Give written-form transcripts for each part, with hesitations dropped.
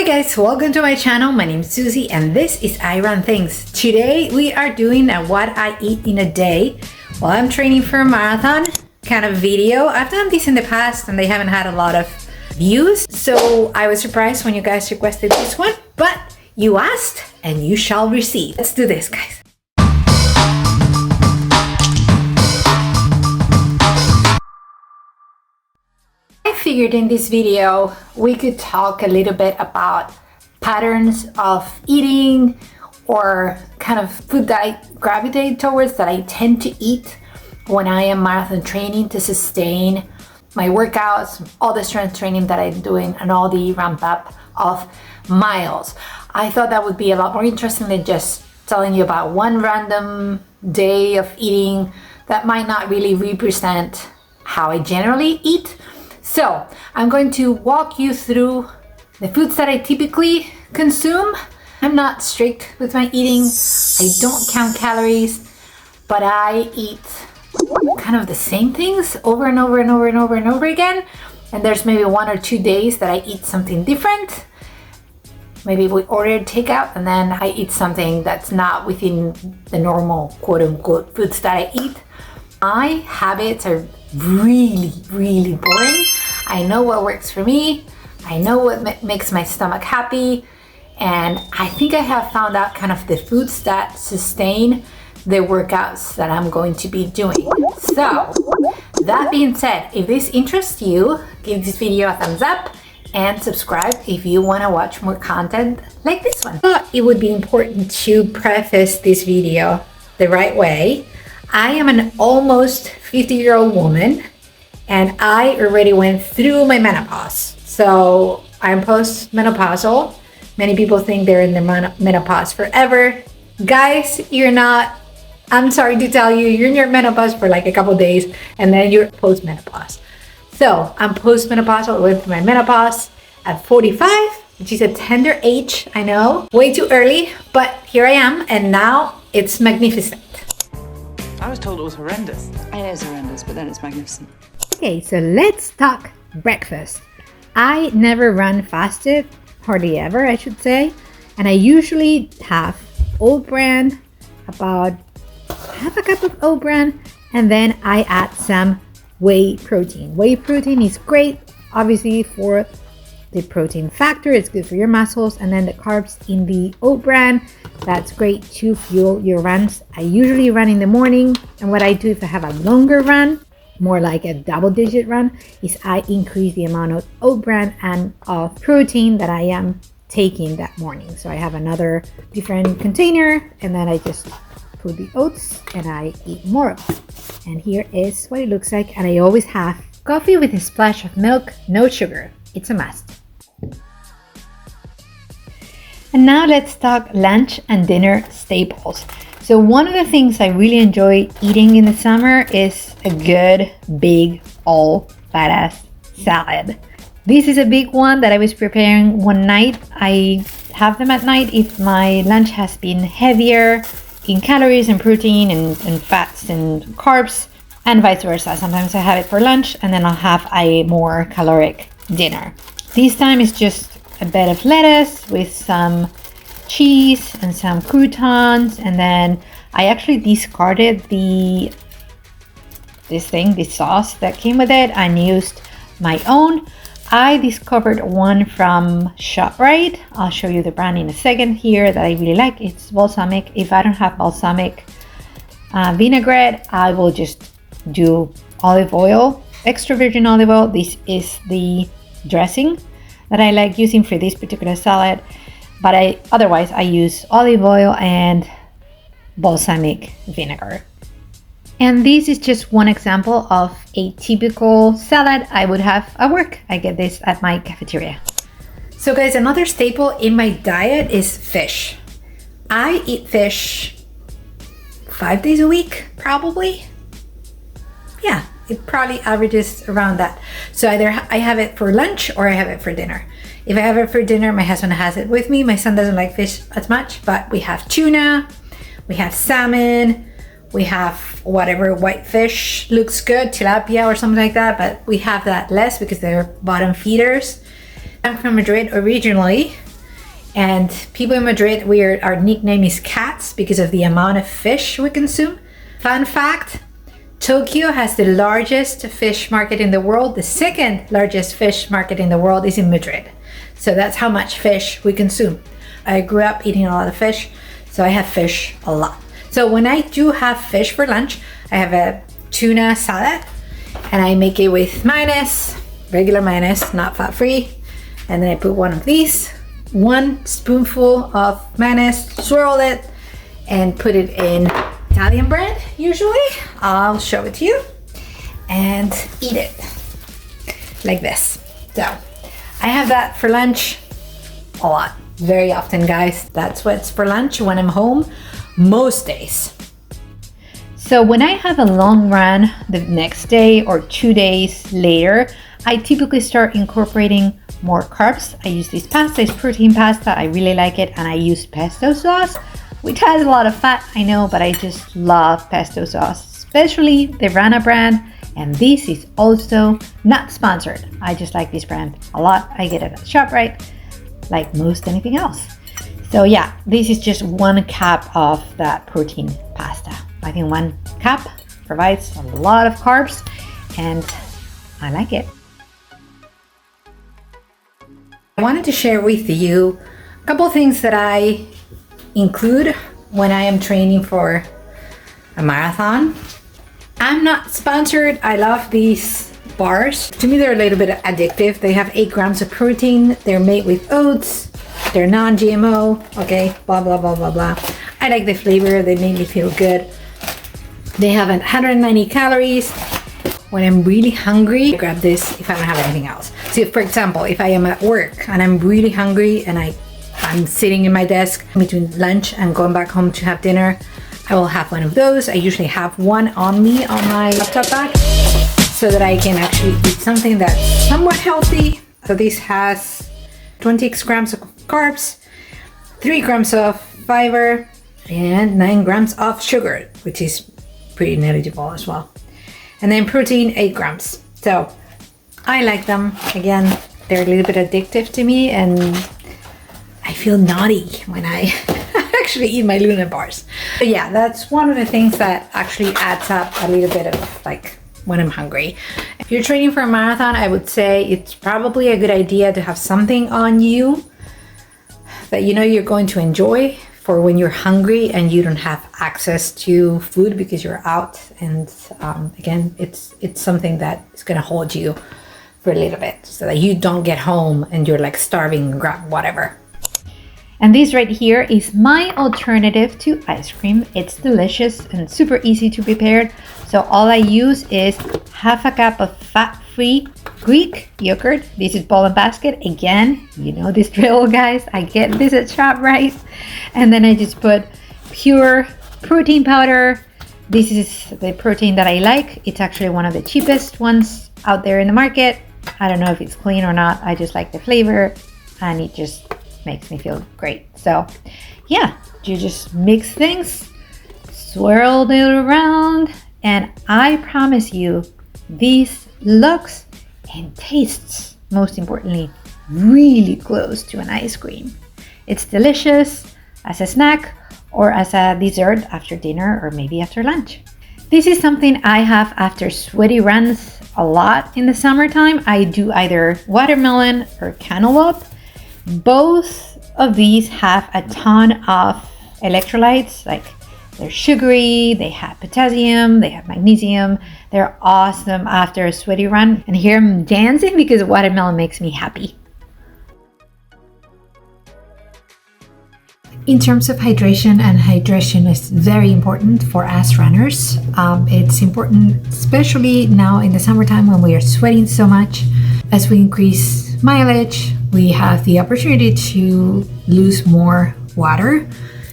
Guys, welcome to my channel. My name is Susie and this is I Run Things. Today we are doing a what I eat in a day while I'm training for a marathon kind of video. I've done these in the past and they haven't had a lot of views, so I was surprised when you guys requested this one, but you asked and you shall receive. Let's do this, guys. I figured in this video we could talk a little bit about patterns of eating or kind of food that I gravitate towards, that I tend to eat when I am marathon training to sustain my workouts, all the strength training that I'm doing, and all the ramp up of miles. I thought that would be a lot more interesting than just telling you about one random day of eating that might not really represent how I generally eat. So I'm going to walk you through the foods that I typically consume. I'm not strict with my eating. I don't count calories, but I eat kind of the same things over and over and over and over and over again. And there's maybe 1 or 2 days that I eat something different. Maybe we order takeout and then I eat something that's not within the normal quote unquote foods that I eat. My habits are really boring. I know what works for me. I know what makes my stomach happy. And I think I have found out kind of the foods that sustain the workouts that I'm going to be doing. So that being said, if this interests you, give this video a thumbs up and subscribe if you want to watch more content like this one. I thought it would be important to preface this video the right way. I am an almost 50-year-old woman and I already went through my menopause. So I'm postmenopausal. Many people think they're in the menopause forever. Guys, you're not. I'm sorry to tell you, you're in your menopause for like a couple days and then you're postmenopause. So I'm postmenopausal, I went through my menopause at 45, which is a tender age, I know. Way too early, but here I am and now it's magnificent. I was told it was horrendous. It is horrendous, but then it's magnificent. Okay, so let's talk breakfast. I never run fasted, hardly ever, I should say. And I usually have oat bran, about half a cup of oat bran, and then I add some whey protein. Whey protein is great, obviously, for the protein factor. It's good for your muscles. And then the carbs in the oat bran, that's great to fuel your runs. I usually run in the morning, and what I do if I have a longer run, more like a double-digit run, is I increase the amount of oat bran and of protein that I am taking that morning. So I have another different container and then I just put the oats and I eat more of it. And here is what it looks like. And I always have coffee with a splash of milk, no sugar. It's a must. And now let's talk lunch and dinner staples. So one of the things I really enjoy eating in the summer is a good, big, all badass salad. This is a big one that I was preparing one night. I have them at night if my lunch has been heavier in calories and protein and fats and carbs, and vice versa. Sometimes I have it for lunch and then I'll have a more caloric dinner. This time is just a bed of lettuce with some cheese and some croutons, and then I actually discarded this sauce that came with it and used my own. I discovered one from ShopRite. I'll show you the brand in a second here that I really like. It's balsamic. If I don't have balsamic vinaigrette, I will just do olive oil, extra virgin olive oil. This is the dressing that I like using for this particular salad. But otherwise I use olive oil and balsamic vinegar. And this is just one example of a typical salad I would have at work. I get this at my cafeteria. So guys, another staple in my diet is fish. I eat fish 5 days a week, probably. Yeah, it probably averages around that. So either I have it for lunch or I have it for dinner. If I have it for dinner, my husband has it with me. My son doesn't like fish as much, but we have tuna, we have salmon, we have whatever white fish looks good, tilapia or something like that, but we have that less because they're bottom feeders. I'm from Madrid originally, And people in Madrid, our nickname is cats because of the amount of fish we consume. Fun fact, Tokyo has the largest fish market in the world. The second largest fish market in the world is in Madrid. So that's how much fish we consume. I grew up eating a lot of fish, so I have fish a lot. So when I do have fish for lunch, I have a tuna salad and I make it with mayonnaise, regular mayonnaise, not fat-free. And then I put one of these, 1 spoonful of mayonnaise, swirl it, and put it in Italian bread, usually. I'll show it to you. And eat it like this. So I have that for lunch a lot, very often, guys. That's what's for lunch when I'm home, most days. So when I have a long run the next day or 2 days later, I typically start incorporating more carbs. I use this pasta, it's protein pasta. I really like it, and I use pesto sauce, which has a lot of fat, I know, but I just love pesto sauce, especially the Rana brand. And this is also not sponsored. I just like this brand a lot. I get it at ShopRite, like most anything else. So yeah, this is just 1 cup of that protein pasta. I think 1 cup provides a lot of carbs, and I like it. I wanted to share with you a couple things that I include when I am training for a marathon. I'm not sponsored. I love these bars. To me, they're a little bit addictive. They have 8 grams of protein. They're made with oats. They're non-GMO. Okay, blah, blah, blah, blah, blah. I like the flavor. They make me feel good. They have 190 calories. When I'm really hungry, I grab this if I don't have anything else. So for example, if I am at work and I'm really hungry and I'm sitting in my desk between lunch and going back home to have dinner, I will have one of those. I usually have one on me on my laptop bag so that I can actually eat something that's somewhat healthy. So this has 26 grams of carbs, 3 grams of fiber, and 9 grams of sugar, which is pretty negligible as well. And then protein, 8 grams. So I like them. Again, they're a little bit addictive to me, and I feel naughty when I actually eat my Luna bars. But yeah, that's one of the things that actually adds up a little bit of like when I'm hungry. If you're training for a marathon, I would say it's probably a good idea to have something on you that you know you're going to enjoy for when you're hungry and you don't have access to food because you're out. And again, it's something that is going to hold you for a little bit so that you don't get home and you're like starving and grab whatever. And this right here is my alternative to ice cream. It's delicious and super easy to prepare. So all I use is half a cup of fat-free Greek yogurt. This is Ball and Basket. Again, you know this drill, guys. I get this at ShopRite. And then I just put pure protein powder. This is the protein that I like. It's actually one of the cheapest ones out there in the market. I don't know if it's clean or not. I just like the flavor, and it just makes me feel great. So yeah, you just mix things, swirl it around, and I promise you this looks and tastes, most importantly, really close to an ice cream. It's delicious as a snack or as a dessert after dinner or maybe after lunch. This is something I have after sweaty runs a lot in the summertime. I do either watermelon or cantaloupe. Both of these have a ton of electrolytes, like they're sugary, they have potassium, they have magnesium. They're awesome after a sweaty run. And here I'm dancing because watermelon makes me happy. In terms of hydration, and hydration is very important for us runners. It's important, especially now in the summertime when we are sweating so much. As we increase mileage, we have the opportunity to lose more water.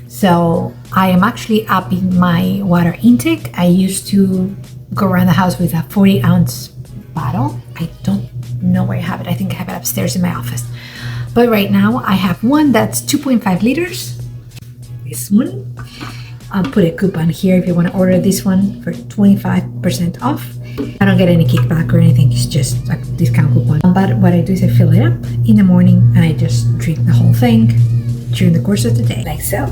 So I am actually upping my water intake. I used to go around the house with a 40-ounce bottle. I don't know where I have it. I think I have it upstairs in my office. But right now I have one that's 2.5 liters. This one. I'll put a coupon here if you want to order this one for 25% off. I don't get any kickback or anything. It's just a discount coupon. But what I do is I fill it up in the morning and I just drink the whole thing. during the course of the day, like so.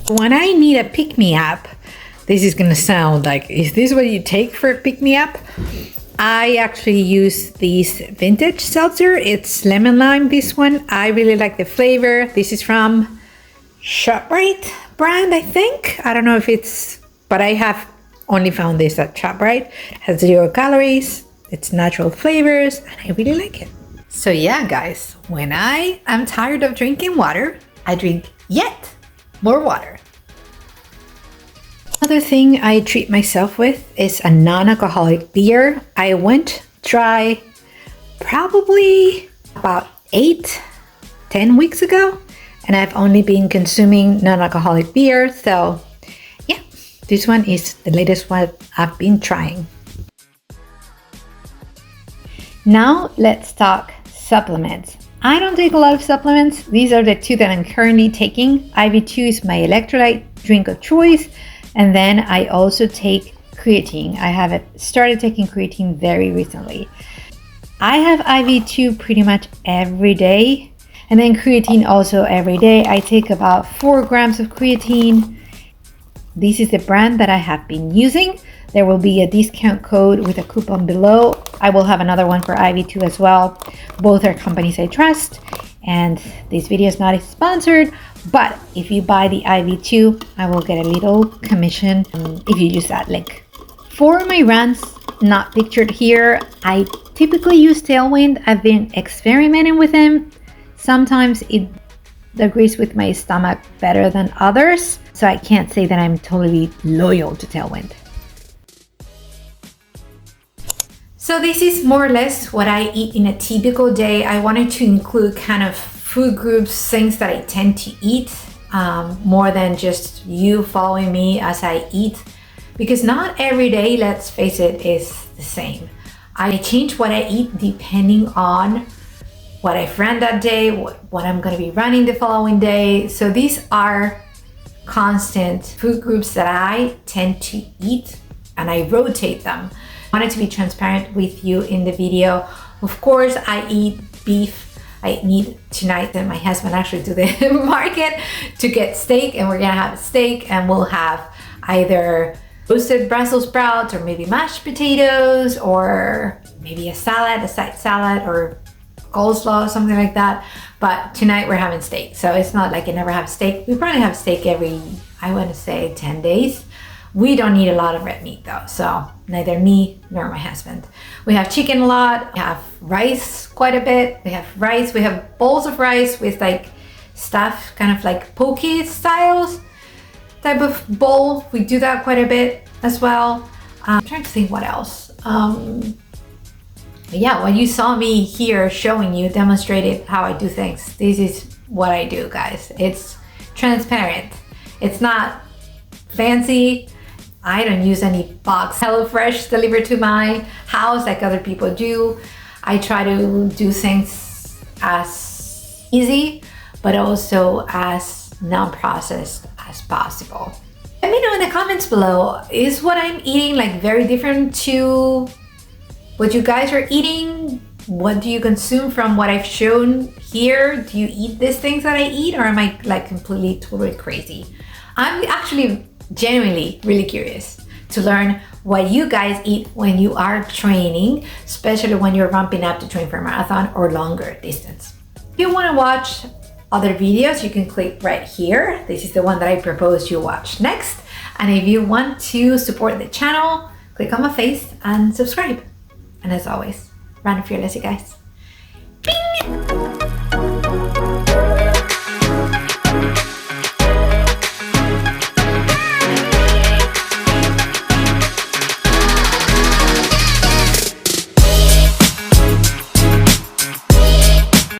When I need a pick-me-up, this is gonna sound like, is this what you take for a pick-me-up? I actually use this vintage seltzer. It's lemon lime, this one. I really like the flavor. This is from ShopRite brand, I think. I don't know if it's, but I have only found this at ShopRite. It has 0 calories, it's natural flavors, and I really like it. So yeah, guys, when I am tired of drinking water, I drink yet more water. Another thing I treat myself with is a non-alcoholic beer. I went dry probably about 8-10 weeks ago, and I've only been consuming non-alcoholic beer. So yeah, this one is the latest one I've been trying. Now let's talk supplements. I don't take a lot of supplements. These are the 2 that I'm currently taking. IV2 is my electrolyte drink of choice. And then I also take creatine. I have started taking creatine very recently. I have IV2 pretty much every day, and then creatine also every day. I take about 4 grams of creatine. This is the brand that I have been using. There will be a discount code with a coupon below. I will have another one for IV2 as well. Both are companies I trust, and this video is not sponsored, but if you buy the IV2, I will get a little commission if you use that link. For my runs, not pictured here, I typically use Tailwind. I've been experimenting with them. Sometimes it agrees with my stomach better than others, so I can't say that I'm totally loyal to Tailwind. So this is more or less what I eat in a typical day. I wanted to include kind of food groups, things that I tend to eat, more than just you following me as I eat, because not every day, let's face it, is the same. I change what I eat depending on what I've ran that day, what I'm going to be running the following day. So these are constant food groups that I tend to eat, and I rotate them. I wanted to be transparent with you in the video. Of course, I eat beef. I need tonight and my husband actually to the market to get steak, and we're gonna have steak, and we'll have either roasted Brussels sprouts or maybe mashed potatoes or maybe a salad, a side salad or coleslaw, something like that. But tonight we're having steak. So it's not like I never have steak. We probably have steak every, I want to say 10 days. We don't eat a lot of red meat though, so neither me nor my husband. We have chicken a lot, we have rice quite a bit, we have rice, we have bowls of rice with like stuff, kind of like poke styles type of bowl. We do that quite a bit as well. I'm trying to think what else. Yeah, what you saw me here showing you demonstrated how I do things. This is what I do, guys. It's transparent. It's not fancy. I don't use any box HelloFresh delivered to my house like other people do. I try to do things as easy, but also as non-processed as possible. Let me know in the comments below, is what I'm eating like very different to what you guys are eating? What do you consume from what I've shown here? Do you eat these things that I eat, or am I like completely, totally crazy? I'm actually genuinely really curious to learn what you guys eat when you are training, especially when you're ramping up to train for a marathon or longer distance. If you want to watch other videos, you can click right here. This is the one that I propose you watch next. And if you want to support the channel, click on my face and subscribe. And as always, run fearlessly, guys.